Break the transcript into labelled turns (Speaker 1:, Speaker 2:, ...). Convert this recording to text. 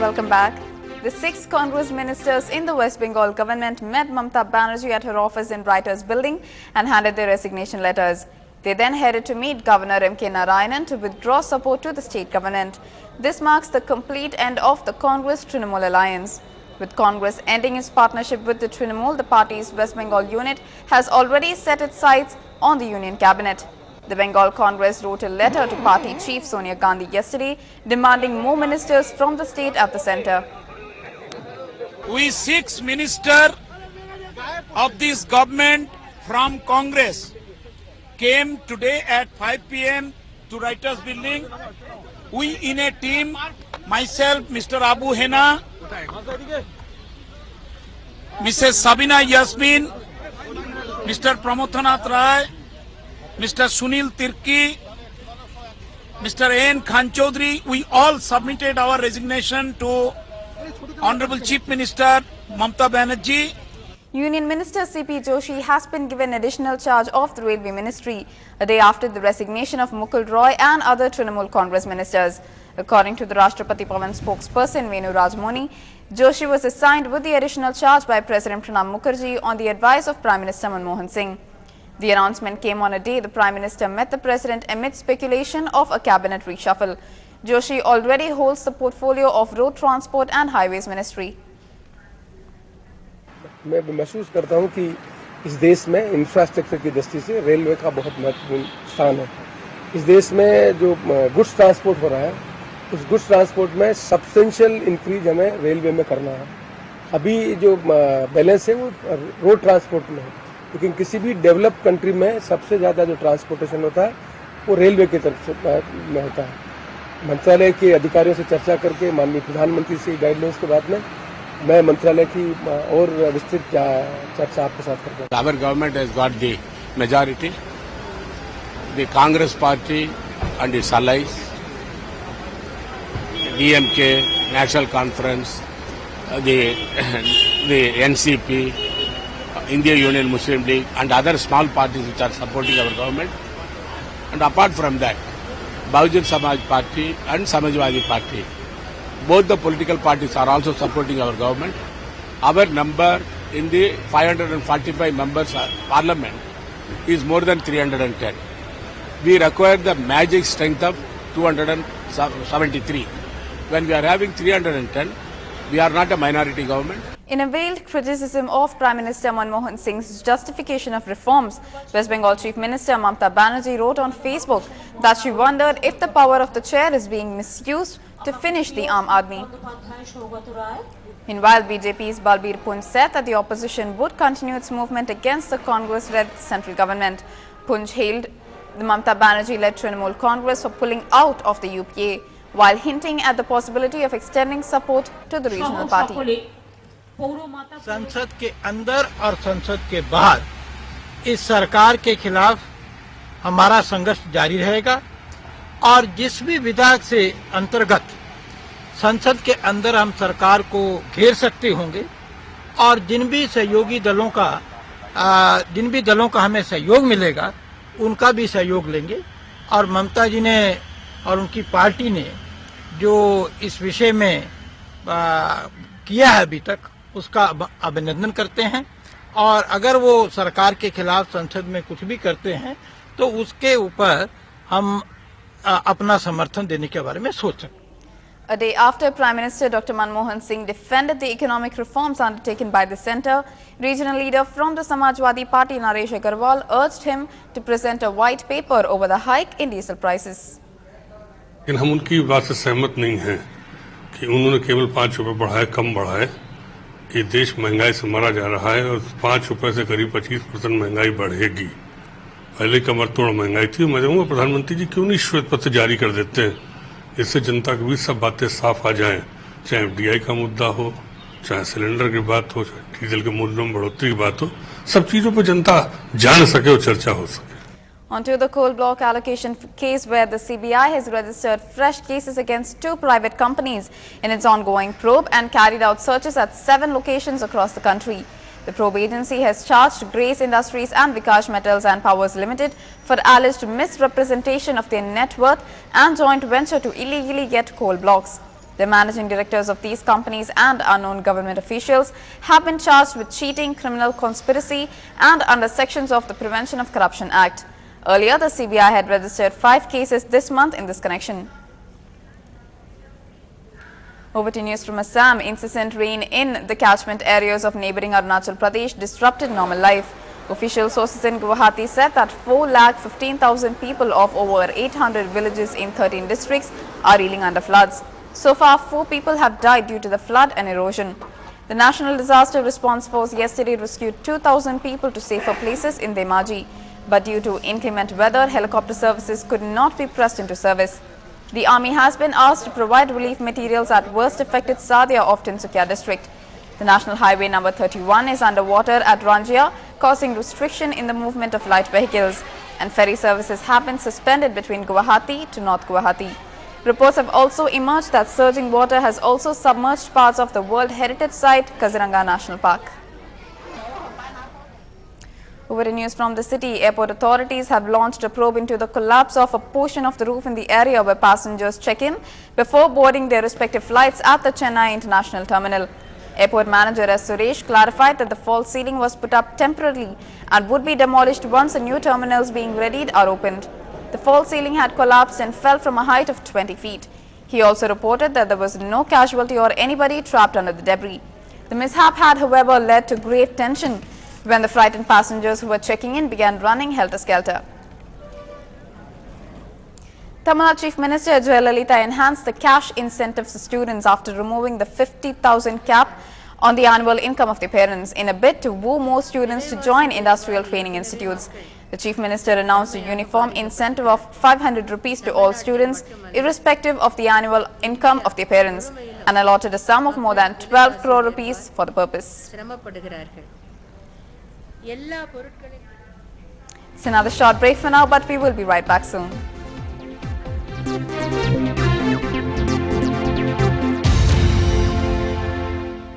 Speaker 1: Welcome back. The 6 Congress ministers in the West Bengal government met Mamata Banerjee at her office in Writers Building and handed their resignation letters. They then headed to meet Governor M.K. Narayanan to withdraw support to the state government. This marks the complete end of the Congress-Trinamool alliance. With Congress ending its partnership with the Trinamool, the party's West Bengal unit has already set its sights on the union cabinet. The Bengal Congress wrote a letter to party chief Sonia Gandhi yesterday, demanding more ministers from the state at the centre.
Speaker 2: We 6 ministers of this government from Congress came today at 5 p.m. to Writers Building. We in a team, myself, Mr. Abu Hena, Mrs. Sabina Yasmin, Mr. Pramothanath Rai, Mr. Sunil Tirki, Mr. N. Khan Chaudhary, we all submitted our resignation to Honorable Chief Minister Mamata Banerjee.
Speaker 1: Union Minister C.P. Joshi has been given additional charge of the Railway Ministry a day after the resignation of Mukul Roy and other Trinamool Congress ministers. According to the Rashtrapati Bhavan spokesperson Venu Rajmoni, Joshi was assigned with the additional charge by President Pranab Mukherjee on the advice of Prime Minister Manmohan Singh. The announcement came on a day the Prime Minister met the President amid speculation of a cabinet reshuffle. Joshi already holds the portfolio of Road Transport and Highways Ministry.
Speaker 3: मैं महसूस करता हूं कि इस देश में infrastructure की दृष्टि से रेलवे का बहुत महत्वपूर्ण स्थान है। इस देश में जो गुड्स ट्रांसपोर्ट हो रहा है, उस गुड्स ट्रांसपोर्ट में सब्सटेंशियल इंक्रीज हमें रेलवे में करना है। अभी जो बैलेंस है वो रोड ट्रांसपोर्ट में है, लेकिन किसी भी डेवलप्ड कंट्री में सबसे ज़्यादा जो ट्रांसपोर्टेशन होता है वो रेलवे की तरफ से में होता है। मंत्रालय के अधिकारियों से चर्चा करके माननीय प्रधानमंत्री से गाइडलाइंस के बाद में मैं मंत्रालय की और विस्तृत चर्चा आपके साथ करता हूं।
Speaker 4: Our government has got the majority. The Congress party and its allies, DMK, National Conference, the NCP, India Union Muslim League, and other small parties which are supporting our government. And apart from that, Bahujan Samaj Party and Samajwadi Party, both the political parties are also supporting our government. Our number in the 545 members parliament is more than 310. We require the magic strength of 273. When we are having 310, we are not a minority government.
Speaker 1: In a veiled criticism of Prime Minister Manmohan Singh's justification of reforms, West Bengal Chief Minister Mamata Banerjee wrote on Facebook that she wondered if the power of the chair is being misused to finish the Aam Aadmi. Meanwhile, BJP's Balbir Punj said that the opposition would continue its movement against the Congress-led central government. Punj hailed the Mamata Banerjee-led Trinamool Congress for pulling out of the UPA, while hinting at the possibility of extending support to the regional party.
Speaker 5: संसद के अंदर और संसद के बाहर इस सरकार के खिलाफ हमारा संघर्ष जारी रहेगा और जिस भी विधायक से अंतर्गत संसद के अंदर हम सरकार को घेर सकते होंगे और जिन भी दलों का हमें सहयोग मिलेगा उनका भी सहयोग लेंगे। और ममता जी ने और उनकी पार्टी ने जो इस विषय में किया है अभी तक उसका अभिनंदन करते हैं और अगर वो सरकार के खिलाफ संसद में कुछ भी करते हैं तो उसके ऊपर हम अपना समर्थन देने के बारे में सोच सकते हैं।
Speaker 1: A day after Prime Minister Dr. Manmohan Singh defended the economic reforms undertaken by the centre, regional leader from the Samajwadi Party Naresh Agarwal urged him to present a white paper over the hike in diesel prices.
Speaker 6: लेकिन हम उनकी बात से सहमत नहीं हैं कि उन्होंने केवल 5 रुपए बढ़ाए, कम बढ़ाए। ये देश महंगाई से मरा जा रहा है और 5 रुपए से करीब 25% महंगाई बढ़ेगी। पहले कमर तोड़ महंगाई थी। मैं कहूँगा प्रधानमंत्री जी क्यों नहीं श्वेत पत्र जारी कर देते हैं, इससे जनता के बीच सब बातें साफ आ जाएं, चाहे FDI का मुद्दा हो, चाहे सिलेंडर की बात हो, चाहे डीजल के मूल्यों में बढ़ोतरी की बात हो, सब चीजों पर जनता जान सके और चर्चा हो सके।
Speaker 1: Onto the coal block allocation case, where the CBI has registered fresh cases against 2 private companies in its ongoing probe and carried out searches at 7 locations across the country. The probe agency has charged Grace Industries and Vikash Metals and Powers Limited for alleged misrepresentation of their net worth and joint venture to illegally get coal blocks. The managing directors of these companies and unknown government officials have been charged with cheating, criminal conspiracy and under sections of the Prevention of Corruption Act. Earlier, the CBI had registered 5 cases this month in this connection. Over to news from Assam. Incessant rain in the catchment areas of neighbouring Arunachal Pradesh disrupted normal life. Official sources in Guwahati said that 4,15,000 people of over 800 villages in 13 districts are reeling under floods. So far, 4 people have died due to the flood and erosion. The National Disaster Response Force yesterday rescued 2,000 people to safer places in Dhemaji. But due to inclement weather, helicopter services could not be pressed into service. The army has been asked to provide relief materials at worst affected Sadia of Tinsukia district. The National Highway number 31 is underwater at Ranjia, causing restriction in the movement of light vehicles, and ferry services have been suspended between Guwahati to North Guwahati. Reports have also emerged that surging water has also submerged parts of the World Heritage Site, Kaziranga National Park. Over to news from the city. Airport authorities have launched a probe into the collapse of a portion of the roof in the area where passengers check in before boarding their respective flights at the Chennai International Terminal. Airport manager S. Suresh clarified that the false ceiling was put up temporarily and would be demolished once the new terminals being readied are opened. The false ceiling had collapsed and fell from a height of 20 feet. He also reported that there was no casualty or anybody trapped under the debris. The mishap had, however, led to grave tension when the frightened passengers who were checking in began running helter-skelter. Tamil Nadu Chief Minister Jayalalitha enhanced the cash incentives to students after removing the 50,000 cap on the annual income of their parents in a bid to woo more students to join industrial training institutes. The Chief Minister announced a uniform incentive of 500 rupees to all students, irrespective of the annual income of their parents, and allotted a sum of more than 12 crore rupees for the purpose. It's another short break for now, but we will be right back soon.